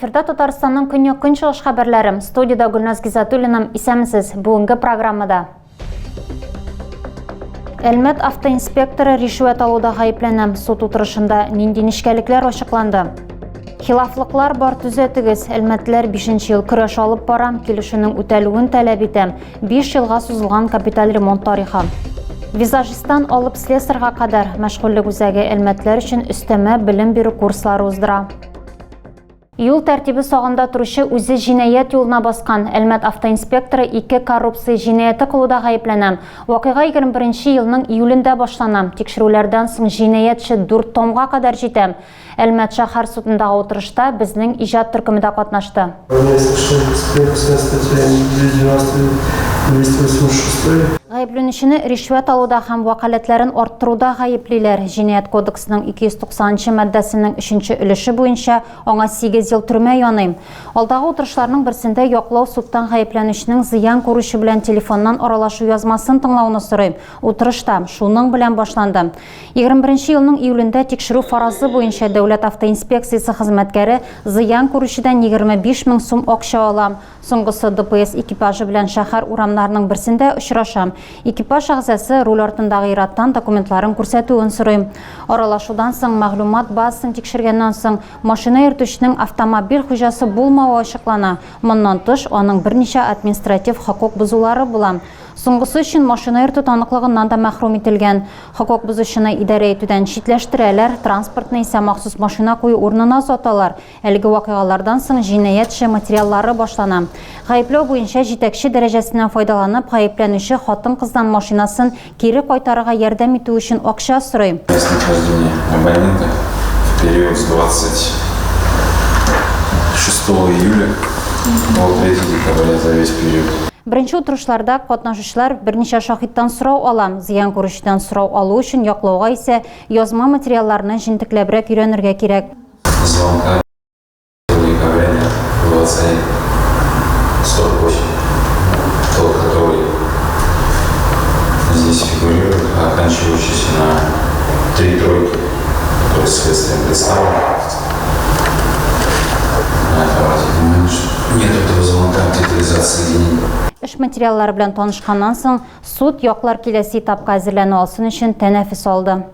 Эфирда Татарстанның көнчыгыш хәбәрләре. Студияда Гөлназ Гизатуллина, исәмсез бүгенге программада. Әлмәт автоинспекторы ришвәт алуда гаепләнә. Суд утырышында нинди нечкәлекләр ачыкланды? Хилафлыклар бар төзәтегез. Әлмәтләр 5 ел көрәш алып бара, килешүнең үтәлүен таләп итә. 5 елга сузылган капиталь ремонт тарихы. Визажистан алып слесарга кадәр мәшгульлек үзәге әлмәтләр өчен өстәмә белем бирү курслары уздыра. Юл тәртибе сагында туручы үзе җинаять юлына баскан. Әлмәт автоинспекторы 2 коррупция җинаяты кылуда гаепләнә. Вакыйга 21 елның июлендә башлана. Тикшерүләрдән соң җинаятчы 4 томга кадәр җитә. Әлмәт шәһәр судындагы утырышта безнең иҗат төркемендә катнашты. Гаепләнүчене ришвәт алуда һәм вәкаләтләрен арттыруда гаеплиләр. Җинаять кодексының 290 маддәсенең 3-нче өлеше буенча аңа 8 ел төрмә яный. Алдагы утырышларның берсендә яклау судтан гаепләнүченең зыян күрүше белән телефоннан аралашу язмасын тыңлауны сорый. Утырышта шуның белән башланды. 21 елның июлендә тикшерү фаразы буенча Дәүләт автоинспекциясе хезмәткәре зыян күрүшедән 25 000 сум акча ала. Соңгысы ДПС экипажы белән шәһәр урамнарының берсендә очраша. Экипаж әгъзасы руль артындагы ир-аттан документларын күрсәтүен сорый. Аралашудан соң мәгълүмат базасын тикшергәннән соң машина йөртүченең автомобиль хуҗасы булмавы ачыклана. Моннан тыш аның берничә административ хокук бузулары була. Соңгысы өчен машина йөртү таныклыгыннан да мәхрүм ителгән. Хокук бузучыны идарә итүдән читләштерәләр, транспортны исә махсус машина кую урынына саталар. Әлеге вакыйгалардан соң җинаятьче материаллары башлана. Гаепләү буенча җитәкче дәрәҗәсеннән файдаланып, гаепләнүче хатын-кыздан машинасын кире кайтарырга ярдәм итү өчен акча сорый. Абонента в период с 26 июля по 3 декабря за весь период. Беренче утырышларда катнашучылар берничә шаһиттан сорау ала. Зыян күрүчедән сорау алу өчен яклауга исә язма материалларны җентекләбрәк өйрәнергә кирәк. Звонка декабря 2148, тот, который здесь фигурирует, оканчивающийся на 3 тройки, который следствием представлен. Нет этого звонка титулизации денег. Эш материаллары белән танышканнан соң суд яклар киләсе этапка әзерләнү алсын өчен тәнәфес алды.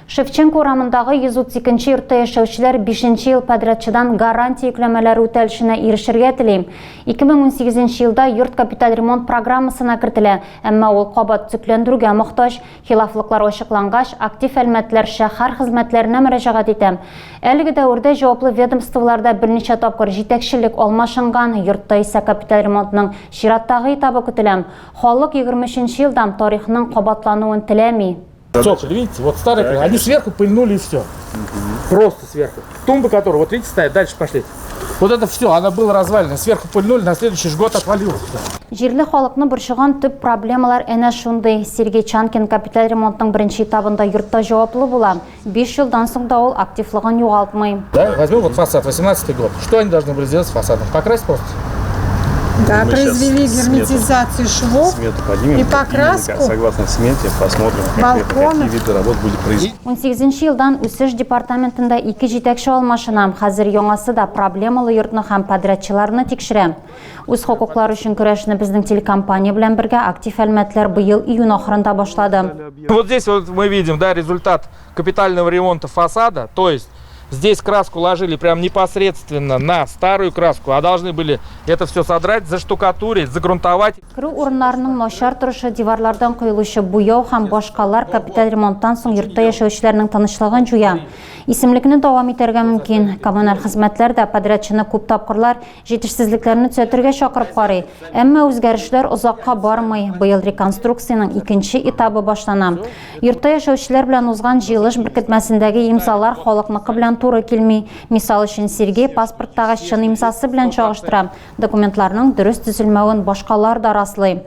Шевченко урамындагы 132-нче йортта яшәүчеләр 5-нче ел подрядчыдан гарантия йөкләмәләре үтәлешенә ирешергә тели. 2018 елда йорт капиталь ремонт программасына кертелә, әмма ул кабат төзекләндерүгә мохтаҗ. Хилафлыклар ачыклангач, актив әлмәтләр шәһәр хезмәтләренә мөрәҗәгать итә. Әлеге дәврдә җаваплы ведомстволарда берничә тапкыр җитәкчелек алмашынган, йортта исә капиталь ремонтның чираттагы этабы көтелә. Халык 23 елдан тарихның кабатлануын теләми. Цоколь, видите, вот старые, они сверху пыльнули и все. Просто сверху. Тумбы, которые, вот видите, стоят, дальше пошли. Вот это все, она была развалена. Сверху пыльнули, на следующий же год отвалилось. Җирле халыкны борчыган төп проблемалар әнә шундый. Сергей Чанкин капиталь ремонтның беренче этабында йортта җаваплы була. 5 елдан соң да ул активлыгын югалтмый. Да, возьмем вот фасад, 18-й год. Что они должны были сделать с фасадом? Покрасить просто? Да, мы произвели герметизацию швов и покраску. Согласно смете, посмотрим, какие виды работ будет произвести. 18 елдан үсеш департаментында 2 җитәкче алмашына. Хәзер яңасы да проблемалы йортны һәм подрядчыларны тикшерә. Үз хокуклары өчен көрәшне безнең телекомпания белән бергә актив әлмәтләр быел июнь ахырында башлады. Вот здесь вот мы видим, да, результат капитального ремонта фасада, то есть здесь краску ложили прям непосредственно на старую краску, а должны были это все содрать, заштукатурить, загрунтовать. Керү урыннарының начар торышы, диварлардан коелучы буяу һәм башкалар капиталь ремонттан соң йортта яшәүчеләрнең тынычлыгын җуя. Исемлекне дәвам итәргә мөмкин. Коммуналь хезмәтләр дә подрядчыны күп тапкырлар җитешсезлекләрне төзәтергә чакырып карый. Әмма үзгәрешләр озакка бармый. Быел реконструкцияның 2-нче этабы башлана. Йортта яшәүчеләр белән узган җыелыш беркетмәсендәге имзалар халыкныкы белән туры килми. Мисал өчен Сергей паспорттагы чын имзасы белән чагыштыра. Документларның дөрес төзелмәвен башкалар да раслый.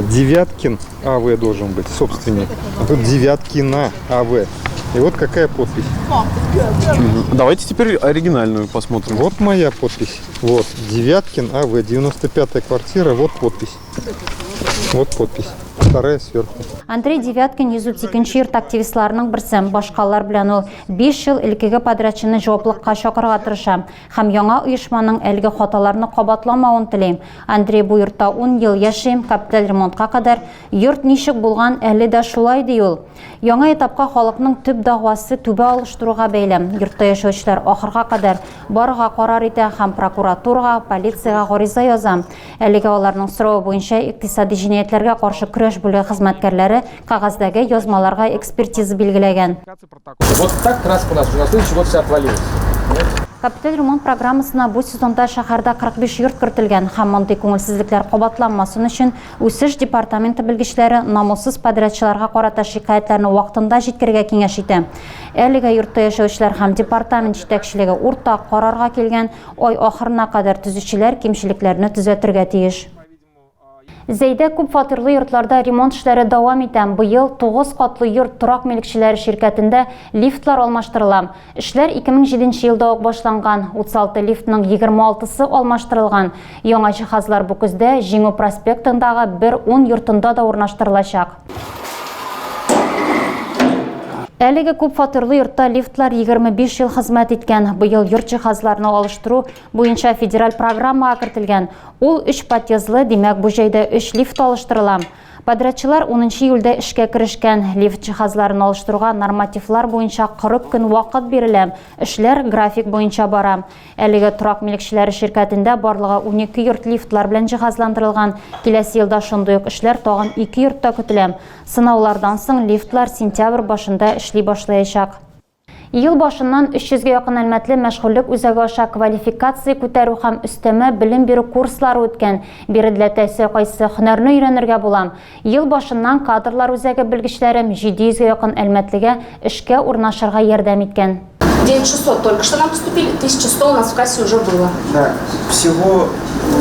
Девяткин АВ должен быть собственник. А тут Девяткина АВ. И вот какая подпись. Давайте теперь оригинальную посмотрим. Вот моя подпись. Вот Девяткин АВ, 95-я квартира. Вот подпись. Вот подпись. вторая сверху. Андрей Девяткин 102-нче йорт активистларының берсе, башкалар белән ул 5 ел илкеге подрядчыны җаваплылыкка чакырырга тырыша һәм яңа оешманың әлеге хаталарны кабатламавын тели. Андрей бу йортта 10 ел яши, капиталь ремонтка кадәр йорт ничек булган әле дә шулай ди ул. Яңа этапка халыкның төп дәгъвасы түбә алыштыруга бәйле. Йортта яшәүчеләр ахырга кадәр барырга карар итә һәм прокуратурага, полициягә гариза яза. Әлегә аларның соравы буенча икътисади җинаятләргә каршы көрәш бүлеге хезмәткәрләре кагаздагы язмаларга экспертиза билгеләгән. Вот так краска у нас уже на следующий год вся отвалилась. Капиталь ремонт программасына бу сезонда шәһәрдә 45 йорт кертелгән һәм мондый күңелсезлекләр кабатланмасын өчен үсеш департаменты белгечләре намуссыз подрядчыларга карата шикаятьләрне вакытында җиткерергә киңәш итә. Әлегә йортта яшәүчеләр һәм департамент җитәкчелеге уртак карарга килгән, ай ахырына кадәр төзүчеләр кимчелекләрне төзәтергә тиеш. Зәйдә күп фатирлы йортларда ремонт эшләре дәвам итә. Быел 9 катлы йорт торак милкчеләре ширкәтендә лифтлар алмаштырыла. Эшләр 2007 елда ук башланган. 36 лифтның 26-сы алмаштырылган. Яңа җиһазлар бу көздә Җиңү проспектындагы 1-10 йортында да урнаштырылачак. Әлеге күп фатирлы йортта лифтлар 25 ел хезмәт иткән. Быел йорт җиһазларны алыштыру буенча федераль программага кертелгән. Ул 3 подъездлы, димәк бу җайда 3 лифт алыштырыла. Подрядчылар 10 июльдә эшкә керешкән. Лифт җиһазларын алыштыруга нормативлар буенча 40 көн вакыт бирелә. Эшләр график буенча бара. Әлеге торак милкчеләре ширкәтендә барлыгы 12 йорт лифтлар белән җиһазландырылган. Киләсе елда шундый ук эшләр тагын 2 йортта көтелә. Сынаулардан соң лифтлар сентябрь башында эшли башлаячак. Ел башыннан 300-гә якын әлмәтле мәшгульлек үзәге аша квалификация күтәрү һәм өстәмә белем бирү курслары үткән. Биредә тәэсир кайсы һөнәрне өйрәнергә була. Ел башыннан кадрлар үзәге белгечләре 700-гә якын әлмәтлегә эшкә урнашырга ярдәм иткән. 9600 только что нам поступили, 1100 у нас в кассе уже было. Да, всего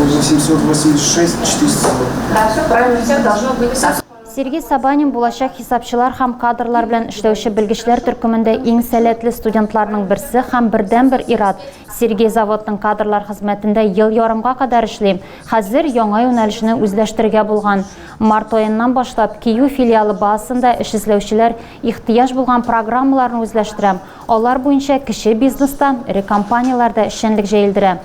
886 400. Да, все правильно, всех должно быть. Сергей Сабанин булачак хисапчылар һәм кадрлар белән эшләүче белгечләр төркемендә иң сәләтле студентларның берсе һәм бердәнбер ират. Сергей заводның кадрлар хезмәтендә ел ярымга кадәр эшли. Хәзер яңа юнәлешне үзләштерергә булган. Март аеннан башлап Кию филиалы базасында эш эзләүчеләр ихтыяҗ булган программаларны үзләштерә. Алар буенча кече бизнеста, ире компанияләрдә эшчәнлек җәелдерә.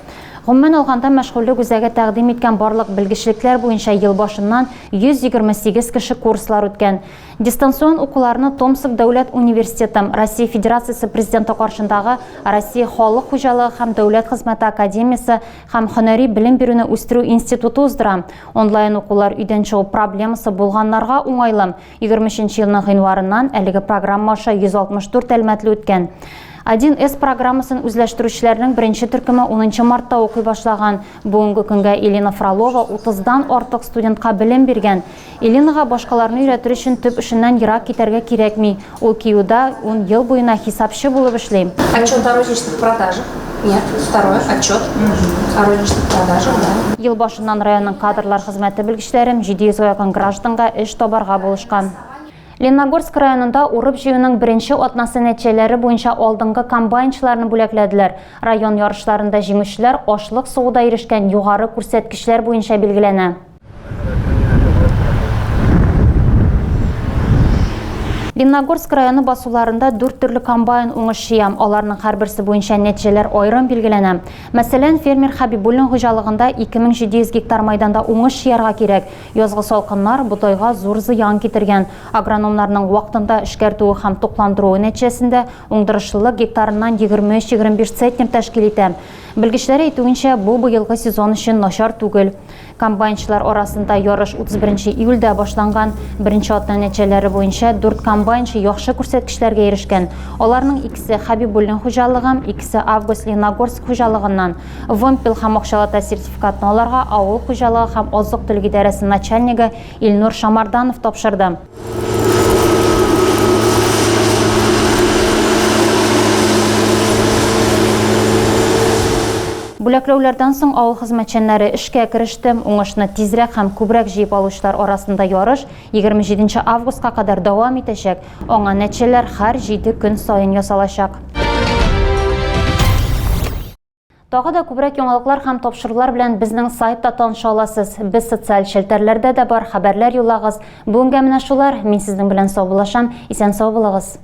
Гомумән алганда мәшгульлек үзәге тәкъдим иткән барлык белгечлекләр буенча ел башыннан 128 кеше курслар үткән. Дистанцион укуларны Томск дәүләт университеты, Россия Федерациясе президенты каршындагы Россия халык хуҗалыгы һәм дәүләт хезмәте академиясе һәм һөнәри белем бирүне үстерү институты уздыра. Онлайн укулар өйдән чыгу проблемасы булганнарга уңайлы. 23 елның гыйнварыннан әлеге программа аша 164 әлмәтле үткән. 1С программасын үзләштерүчеләрнең беренче төркеме 10 мартта укый башлаган. Бүгенге көнгә Елена Фролова 30дан артык студентка белем биргән. Еленага башкаларны өйрәтер өчен төп эшеннән ерак китәргә кирәкми. Ул Киюда 10 ел буена хисапчы булып эшли. Отчет о розничных продажах. Нет, второй отчет о розничных продажах, да. Ел башыннан районның кадрлар хезмәте белгечләре 700 якын гражданга эш табарга булышкан. Лениногорск районында урып җыюның беренче атнасы нәтиҗәләре буенча алдынгы комбайнчыларны бүләкләделәр. Район ярышларында җиңүчеләр ашлык сууда ирешкән югары күрсәткечләр буенча билгеләнә. Лениногорск районы басуларында 4 төрле комбайн уңыш җыя. Аларның һәрберсе буенча нәтиҗәләр аерым билгеләнә. Мәсәлән, фермер Хабибуллин хуҗалыгында 2700 гектар майданда уңыш җыярга кирәк. Язгы салкыннар бутайга зур зыян китергән. Агрономнарның вакытында эшкәртүе һәм тукландыруы нәтиҗәсендә уңдырышлылык гектарыннан 23-25 центнер тәшкил итә. Белгечләр әйтүенчә, бу быелгы сезон өчен начар түгел. Комбайнчылар арасында ярыш 31 июльдә башланган. Беренче атна нәтиҗәләре буенча 4 комбайнчы яхшы күрсәткечләргә ирешкән. Аларның икесе Хабибуллин хуҗалыгы, икесе Август Лениногорск хуҗалыгыннан. Вымпел һәм акчалата сертификатны аларга авыл хуҗалыгы һәм азык-төлек идарәсе начальнигы Илнур Шамарданов тапшырды. Бүләкләүләрдән соң авыл хезмәтчәннәре эшкә кереште. Уңышны тизрәк һәм күбрәк җыеп алучылар арасында ярыш 27 августка кадәр дәвам итәчәк. Аңа нәтиҗәләр һәр 7 көн саен ясалачак. Тагы да күбрәк яңалыклар һәм тапшырулар белән безнең сайтта таныша аласыз. Без социаль челтәрләрдә дә бар, хәбәрләр юллагыз. Бүгенгә менә шулар. Мин сезнең белән сау булашам. Исән сау булыгыз.